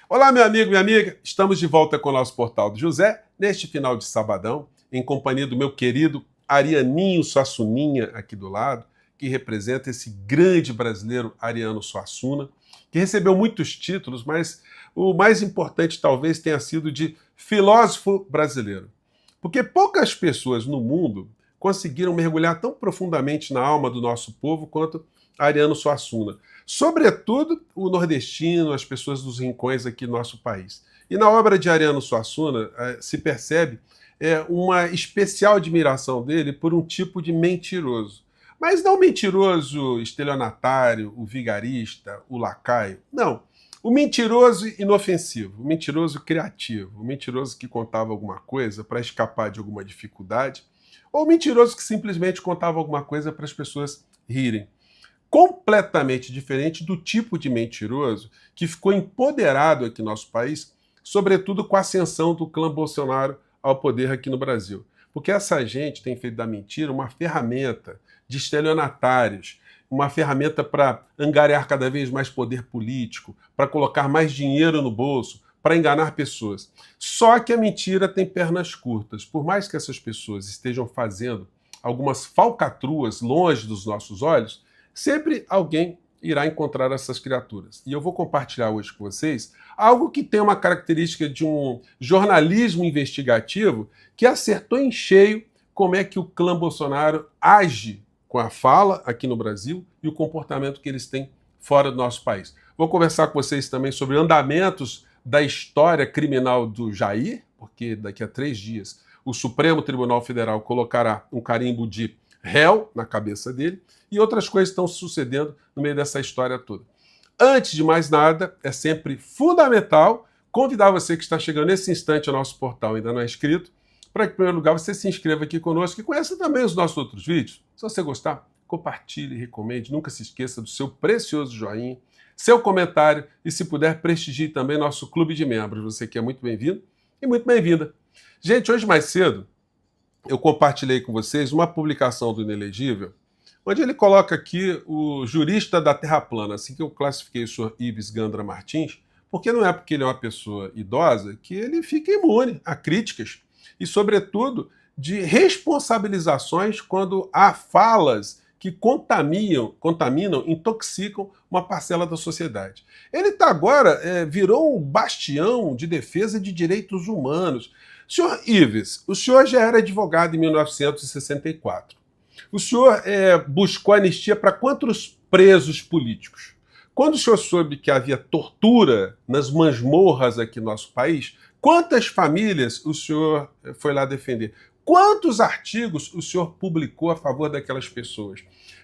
Olá, meu amigo, minha amiga. Estamos de volta com o nosso Portal do José, neste final de sabadão, em companhia do meu querido Arianinho Suassuninha, aqui do lado, que representa esse grande brasileiro Ariano Suassuna, que recebeu muitos títulos, mas o mais importante talvez tenha sido de filósofo brasileiro. Porque poucas pessoas no mundo conseguiram mergulhar tão profundamente na alma do nosso povo quanto Ariano Suassuna. Sobretudo o nordestino, as pessoas dos rincões aqui do nosso país. E na obra de Ariano Suassuna se percebe uma especial admiração dele por um tipo de mentiroso. Mas não o mentiroso estelionatário, o vigarista, o lacaio. Não. O mentiroso inofensivo, o mentiroso criativo, o mentiroso que contava alguma coisa para escapar de alguma dificuldade, ou o mentiroso que simplesmente contava alguma coisa para as pessoas rirem. Completamente diferente do tipo de mentiroso que ficou empoderado aqui no nosso país, sobretudo com a ascensão do clã Bolsonaro ao poder aqui no Brasil. Porque essa gente tem feito da mentira uma ferramenta de estelionatários, uma ferramenta para angariar cada vez mais poder político, para colocar mais dinheiro no bolso, para enganar pessoas. Só que a mentira tem pernas curtas. Por mais que essas pessoas estejam fazendo algumas falcatruas longe dos nossos olhos, sempre alguém irá encontrar essas criaturas. E eu vou compartilhar hoje com vocês algo que tem uma característica de um jornalismo investigativo que acertou em cheio como é que o clã Bolsonaro age com a fala aqui no Brasil e o comportamento que eles têm fora do nosso país. Vou conversar com vocês também sobre andamentos da história criminal do Jair, porque daqui a 3 dias o Supremo Tribunal Federal colocará um carimbo de réu na cabeça dele, e outras coisas estão sucedendo no meio dessa história toda. Antes de mais nada, é sempre fundamental convidar você que está chegando nesse instante ao nosso portal e ainda não é inscrito, para que, em primeiro lugar, você se inscreva aqui conosco e conheça também os nossos outros vídeos. Se você gostar, compartilhe, recomende, nunca se esqueça do seu precioso joinha, seu comentário e, se puder, prestigie também nosso clube de membros. Você que é muito bem-vindo e muito bem-vinda. Gente, hoje mais cedo, eu compartilhei com vocês uma publicação do Inelegível, onde ele coloca aqui o jurista da Terra plana, assim que eu classifiquei o senhor Ives Gandra Martins, porque não é porque ele é uma pessoa idosa que ele fica imune a críticas e, sobretudo, de responsabilizações quando há falas que contaminam, intoxicam uma parcela da sociedade. Ele está agora, virou um bastião de defesa de direitos humanos. Senhor Ives, o senhor já era advogado em 1964. O senhor buscou anistia para quantos presos políticos? Quando o senhor soube que havia tortura nas masmorras aqui no nosso país, quantas famílias o senhor foi lá defender? Quantos artigos o senhor publicou a favor daquelas pessoas?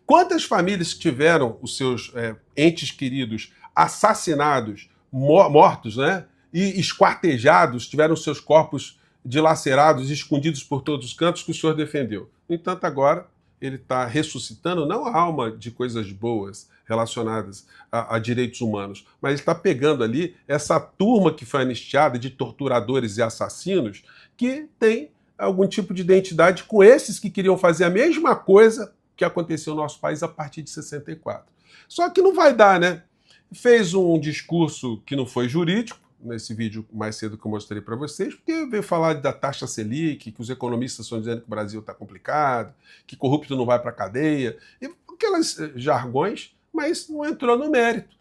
Quantas famílias tiveram os seus entes queridos assassinados, mortos, né? E esquartejados, tiveram seus corpos dilacerados, escondidos por todos os cantos, que o senhor defendeu? No entanto, agora ele está ressuscitando não a alma de coisas boas relacionadas a direitos humanos, mas ele está pegando ali essa turma que foi anistiada de torturadores e assassinos que tem algum tipo de identidade com esses que queriam fazer a mesma coisa que aconteceu no nosso país a partir de 64. Só que não vai dar, né? Fez um discurso que não foi jurídico, nesse vídeo mais cedo que eu mostrei para vocês, porque veio falar da taxa Selic, que os economistas estão dizendo que o Brasil está complicado, que corrupto não vai para a cadeia, e aquelas jargões, mas não entrou no mérito.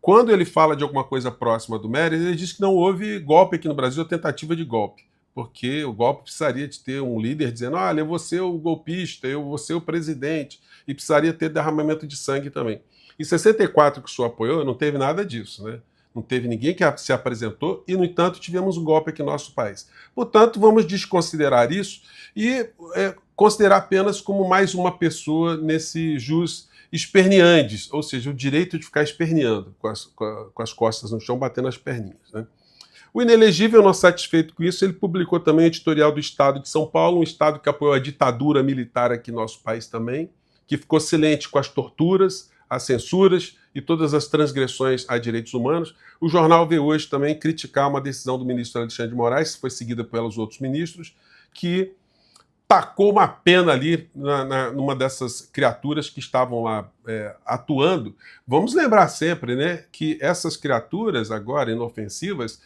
Quando ele fala de alguma coisa próxima do mérito, ele diz que não houve golpe aqui no Brasil, tentativa de golpe, porque o golpe precisaria de ter um líder dizendo: olha, eu vou ser o golpista, eu vou ser o presidente, e precisaria ter derramamento de sangue também. Em 64, que o senhor apoiou, não teve nada disso, né? Não teve ninguém que se apresentou e, no entanto, tivemos um golpe aqui no nosso país. Portanto, vamos desconsiderar isso e considerar apenas como mais uma pessoa nesse jus esperneandes, ou seja, o direito de ficar esperneando com as costas no chão, batendo as perninhas, né? O Inelegível, não satisfeito com isso, ele publicou também o editorial do Estado de São Paulo, um Estado que apoiou a ditadura militar aqui no nosso país também, que ficou silente com as torturas, as censuras e todas as transgressões a direitos humanos. O jornal veio hoje também criticar uma decisão do ministro Alexandre de Moraes, que foi seguida pelos outros ministros, que tacou uma pena ali numa dessas criaturas que estavam lá atuando. Vamos lembrar sempre, né, que essas criaturas, agora inofensivas,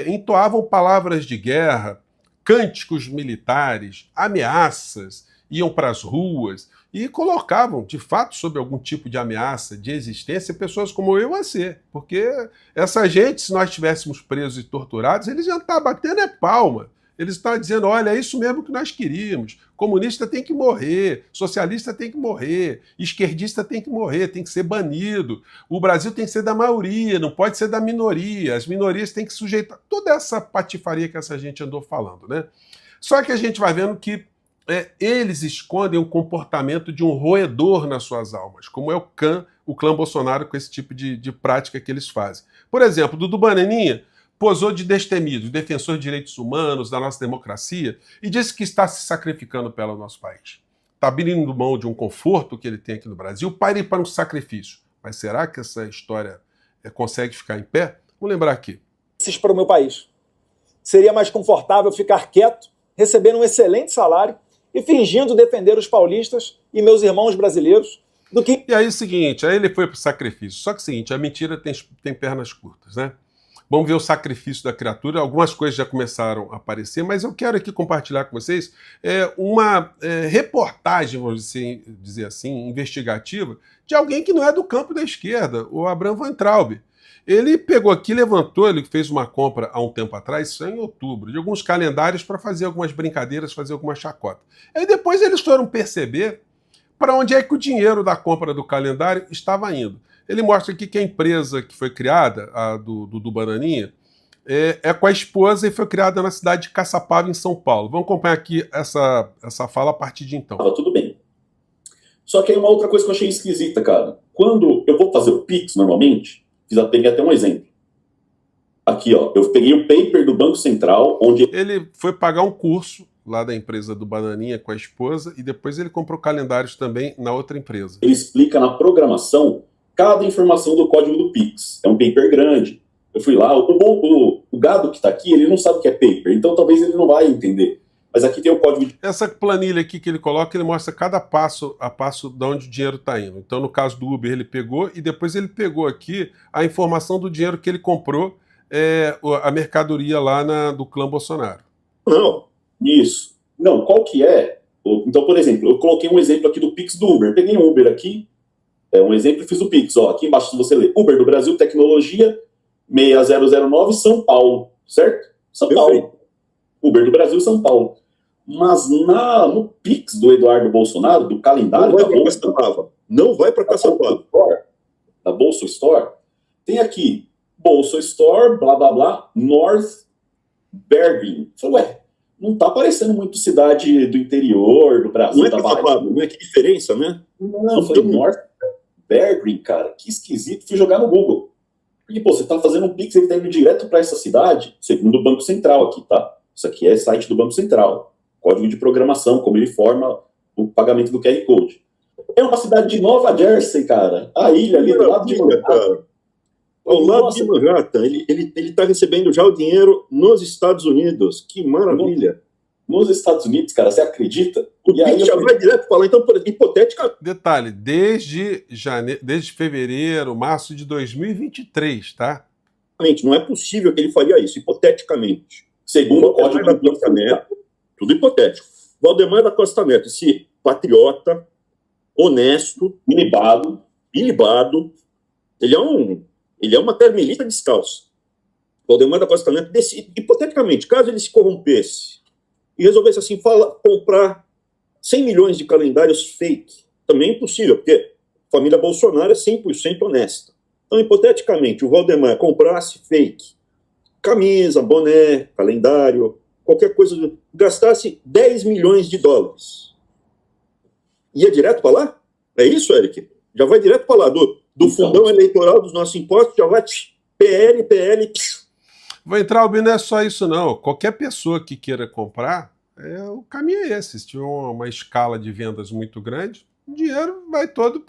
entoavam palavras de guerra, cânticos militares, ameaças, iam para as ruas e colocavam, de fato, sob algum tipo de ameaça de existência, pessoas como eu e você. Porque essa gente, se nós estivéssemos presos e torturados, eles iam estar batendo palma. Eles estão dizendo, olha, é isso mesmo que nós queríamos. Comunista tem que morrer, socialista tem que morrer, esquerdista tem que morrer, tem que ser banido. O Brasil tem que ser da maioria, não pode ser da minoria. As minorias têm que sujeitar toda essa patifaria que essa gente andou falando, né? Só que a gente vai vendo que eles escondem o comportamento de um roedor nas suas almas, como é o clã Bolsonaro com esse tipo de prática que eles fazem. Por exemplo, Dudu Bananinha posou de destemido, defensor de direitos humanos, da nossa democracia, e disse que está se sacrificando pelo nosso país. Está abrindo mão de um conforto que ele tem aqui no Brasil para ir para um sacrifício. Mas será que essa história consegue ficar em pé? Vamos lembrar aqui. Para o meu país. Seria mais confortável ficar quieto, recebendo um excelente salário e fingindo defender os paulistas e meus irmãos brasileiros do que... E aí o seguinte, aí ele foi para o sacrifício. Só que é o seguinte, a mentira tem pernas curtas, né? Vamos ver o sacrifício da criatura. Algumas coisas já começaram a aparecer, mas eu quero aqui compartilhar com vocês uma reportagem, vamos dizer assim, investigativa, de alguém que não é do campo da esquerda, o Abraham Weintraub. Ele pegou aqui, levantou, ele fez uma compra há um tempo atrás, isso em outubro, de alguns calendários para fazer algumas brincadeiras, fazer alguma chacota. Aí depois eles foram perceber para onde é que o dinheiro da compra do calendário estava indo. Ele mostra aqui que a empresa que foi criada, a do Bananinha, é com a esposa e foi criada na cidade de Caçapava, em São Paulo. Vamos acompanhar aqui essa fala a partir de então. Tudo bem. Só que aí uma outra coisa que eu achei esquisita, cara. Quando eu vou fazer o Pix, normalmente, peguei até um exemplo. Aqui, ó, eu peguei o paper do Banco Central, onde... Ele foi pagar um curso lá da empresa do Bananinha com a esposa e depois ele comprou calendários também na outra empresa. Ele explica na programação cada informação do código do Pix. É um paper grande. Eu fui lá, o gado que está aqui, ele não sabe o que é paper, então talvez ele não vai entender. Mas aqui tem o código... Essa planilha aqui que ele coloca, ele mostra cada passo a passo de onde o dinheiro está indo. Então, no caso do Uber, ele pegou e depois ele pegou aqui a informação do dinheiro que ele comprou, a mercadoria lá do clã Bolsonaro. Não, isso. Não, qual que é? Então, por exemplo, eu coloquei um exemplo aqui do Pix do Uber. Peguei um Uber aqui, um exemplo e fiz o Pix. Ó, aqui embaixo, se você ler, Uber do Brasil, tecnologia, 6009, São Paulo, certo? São Paulo. Uber do Brasil, São Paulo. Mas no Pix do Eduardo Bolsonaro, do calendário da Bolsa... Não vai para Caçapava. Da Bolsa Store, tem aqui, Bolsa Store, blá, blá, blá, North Bergen. Falei, não tá parecendo muito cidade do interior do Brasil. Não é Caçapava, não é? Que diferença, né? Não, foi North Bergen, cara. Que esquisito. Fui jogar no Google. Porque, pô, você tá fazendo um Pix, ele tá indo direto para essa cidade, segundo o Banco Central aqui, tá? Isso aqui é site do Banco Central. Código de programação, como ele forma o pagamento do QR Code. É uma cidade de Nova Jersey, cara. A ilha ali do lado de Manhattan. Ao lado de Manhattan. Ele tá recebendo já o dinheiro nos Estados Unidos. Que maravilha. Nos Estados Unidos, cara, você acredita? O Pix já vai direto para lá. Então, hipotética... Detalhe, desde fevereiro, março de 2023, tá? Não é possível que ele faria isso, hipoteticamente. Segundo o código da Costa Neto, tudo hipotético. Valdemar da Costa Neto, esse patriota, honesto, ilibado, ele é uma termelita descalça. Valdemar da Costa Neto decide, hipoteticamente, caso ele se corrompesse e resolvesse assim comprar 100 milhões de calendários fake, também é impossível, porque a família Bolsonaro é 100% honesta. Então, hipoteticamente, o Valdemar comprasse fake, camisa, boné, calendário, qualquer coisa, gastasse 10 milhões de dólares. Ia direto para lá? É isso, Eric? Já vai direto para lá, do fundão eleitoral dos nossos impostos, já vai PL. Vai entrar, não é só isso não. Qualquer pessoa que queira comprar, o caminho é esse. Se tiver uma escala de vendas muito grande, o dinheiro vai todo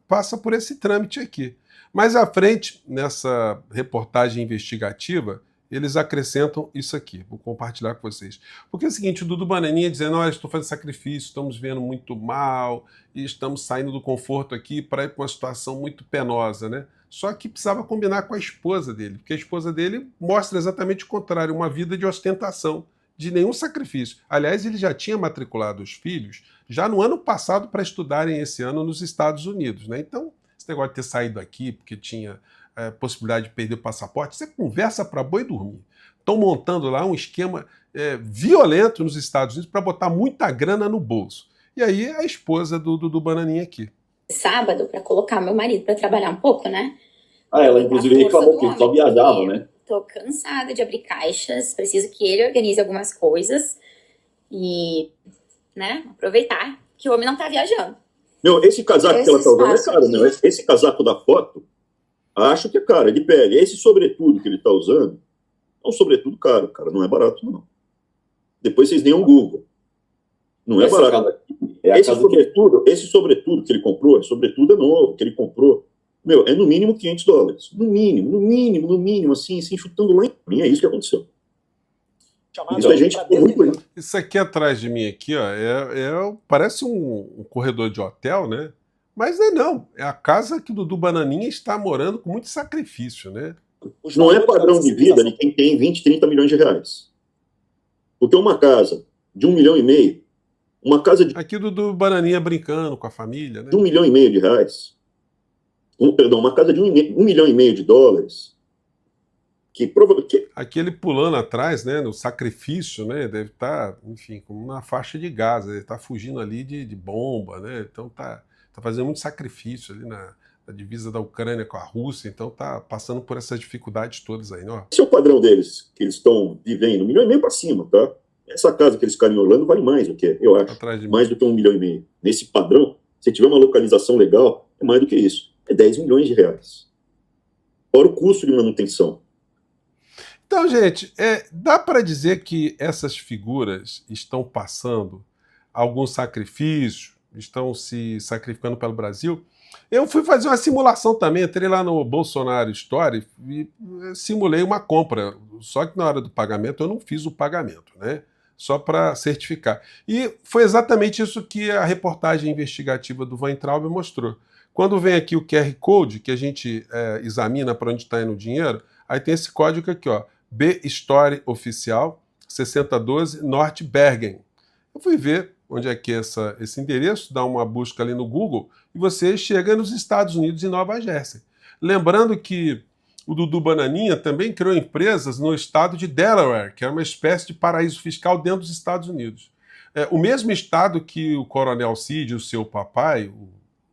passa por esse trâmite aqui. Mais à frente, nessa reportagem investigativa, eles acrescentam isso aqui. Vou compartilhar com vocês. Porque é o seguinte, o Dudu Bananinha dizendo, olha, estou fazendo sacrifício, estamos vendo muito mal e estamos saindo do conforto aqui para ir para uma situação muito penosa, né? Só que precisava combinar com a esposa dele, porque a esposa dele mostra exatamente o contrário, uma vida de ostentação, de nenhum sacrifício. Aliás, ele já tinha matriculado os filhos já no ano passado para estudarem esse ano nos Estados Unidos, né? Então, esse negócio de ter saído aqui porque tinha possibilidade de perder o passaporte, isso é conversa para boi dormir. Estão montando lá um esquema violento nos Estados Unidos para botar muita grana no bolso. E aí a esposa do Bananinha aqui. Sábado, para colocar meu marido para trabalhar um pouco, né? Ela inclusive reclamou que ele só viajava, né? Tô cansada de abrir caixas, preciso que ele organize algumas coisas e, né, aproveitar que o homem não tá viajando. Meu, esse casaco que ela tá usando é caro, meu. Esse casaco da foto, acho que é caro, é de pele. Esse sobretudo que ele tá usando, é um sobretudo caro, cara, não é barato, não. Depois vocês deem um Google. Não é barato. Esse sobretudo que ele comprou, sobretudo é novo, que ele comprou, meu, é no mínimo $500. No mínimo, assim, chutando lá em mim, é isso que aconteceu. Isso a gente muito. Isso aqui atrás de mim aqui, ó, parece um corredor de hotel, né? Mas não. É a casa que o Dudu Bananinha está morando com muito sacrifício, né? Não é padrão de vida de quem tem 20, 30 milhões de reais. Porque uma casa de 1,5 milhão, uma casa de... Aqui o Dudu Bananinha brincando com a família, né? De 1,5 milhão de reais. Uma casa de $1,5 milhão, Aqui ele pulando atrás, né, no sacrifício, né, deve estar, enfim, como uma faixa de Gaza, ele está fugindo ali de bomba, né, então tá fazendo muito sacrifício ali na divisa da Ucrânia com a Rússia, então tá passando por essas dificuldades todas aí, né? Esse é o padrão deles, que eles estão vivendo, 1,5 milhão para cima, tá? Essa casa que eles ficaram em Orlando vale mais do que, eu acho, mais do que 1,5 milhão. Nesse padrão, se tiver uma localização legal, é mais do que isso. É 10 milhões de reais. Fora o custo de manutenção. Então, gente, dá para dizer que essas figuras estão passando algum sacrifício, estão se sacrificando pelo Brasil? Eu fui fazer uma simulação também, entrei lá no Bolsonaro Story e simulei uma compra, só que na hora do pagamento eu não fiz o pagamento, né? Só para certificar. E foi exatamente isso que a reportagem investigativa do Weintraub mostrou. Quando vem aqui o QR Code, que a gente examina para onde está indo o dinheiro, aí tem esse código aqui, ó, B-Story Oficial 6012 Norte Bergen. Eu fui ver onde é que é esse endereço, dá uma busca ali no Google e você chega nos Estados Unidos, em Nova Jersey. Lembrando que o Dudu Bananinha também criou empresas no estado de Delaware, que é uma espécie de paraíso fiscal dentro dos Estados Unidos. O mesmo estado que o Coronel Cid, o seu papai,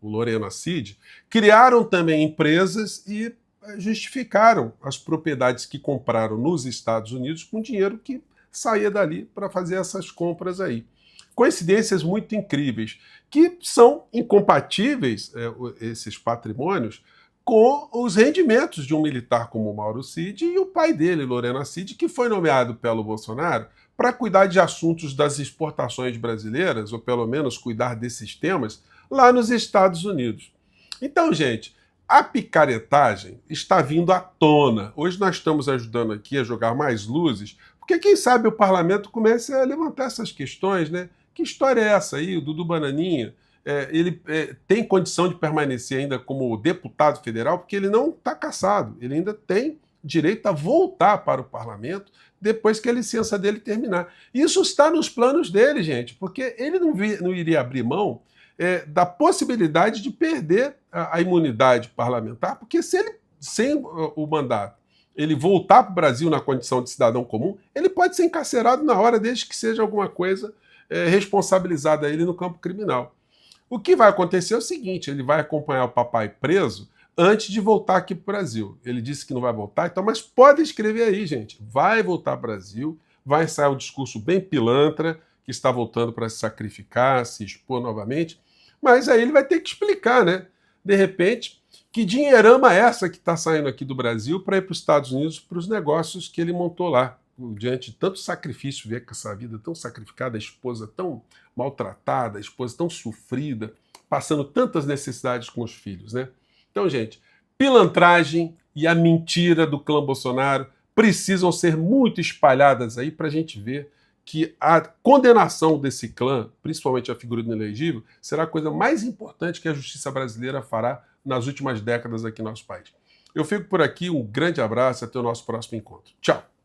o Lorena Cid, criaram também empresas e justificaram as propriedades que compraram nos Estados Unidos com dinheiro que saía dali para fazer essas compras aí. Coincidências muito incríveis, que são incompatíveis, esses patrimônios, com os rendimentos de um militar como o Mauro Cid e o pai dele, Lorena Cid, que foi nomeado pelo Bolsonaro para cuidar de assuntos das exportações brasileiras, ou pelo menos cuidar desses temas, lá nos Estados Unidos. Então, gente, a picaretagem está vindo à tona. Hoje nós estamos ajudando aqui a jogar mais luzes, porque quem sabe o parlamento comece a levantar essas questões, né? Que história é essa aí? O Dudu Bananinha, ele tem condição de permanecer ainda como deputado federal, porque ele não está cassado, ele ainda tem direito a voltar para o parlamento depois que a licença dele terminar. Isso está nos planos dele, gente, porque ele não iria abrir mão da possibilidade de perder a imunidade parlamentar, porque se ele, sem o mandato, ele voltar para o Brasil na condição de cidadão comum, ele pode ser encarcerado na hora, desde que seja alguma coisa responsabilizada a ele no campo criminal. O que vai acontecer é o seguinte, ele vai acompanhar o papai preso antes de voltar aqui para o Brasil. Ele disse que não vai voltar, então, mas pode escrever aí, gente. Vai voltar para o Brasil, vai ensaiar um discurso bem pilantra, que está voltando para se sacrificar, se expor novamente, mas aí ele vai ter que explicar, né? De repente, que dinheirama é essa que está saindo aqui do Brasil para ir para os Estados Unidos para os negócios que ele montou lá. Diante de tanto sacrifício, ver com essa vida tão sacrificada, a esposa tão maltratada, a esposa tão sofrida, passando tantas necessidades com os filhos, né? Então, gente, pilantragem e a mentira do clã Bolsonaro precisam ser muito espalhadas aí para a gente ver que a condenação desse clã, principalmente a figura do inelegível, será a coisa mais importante que a justiça brasileira fará nas últimas décadas aqui no nosso país. Eu fico por aqui, um grande abraço, até o nosso próximo encontro. Tchau!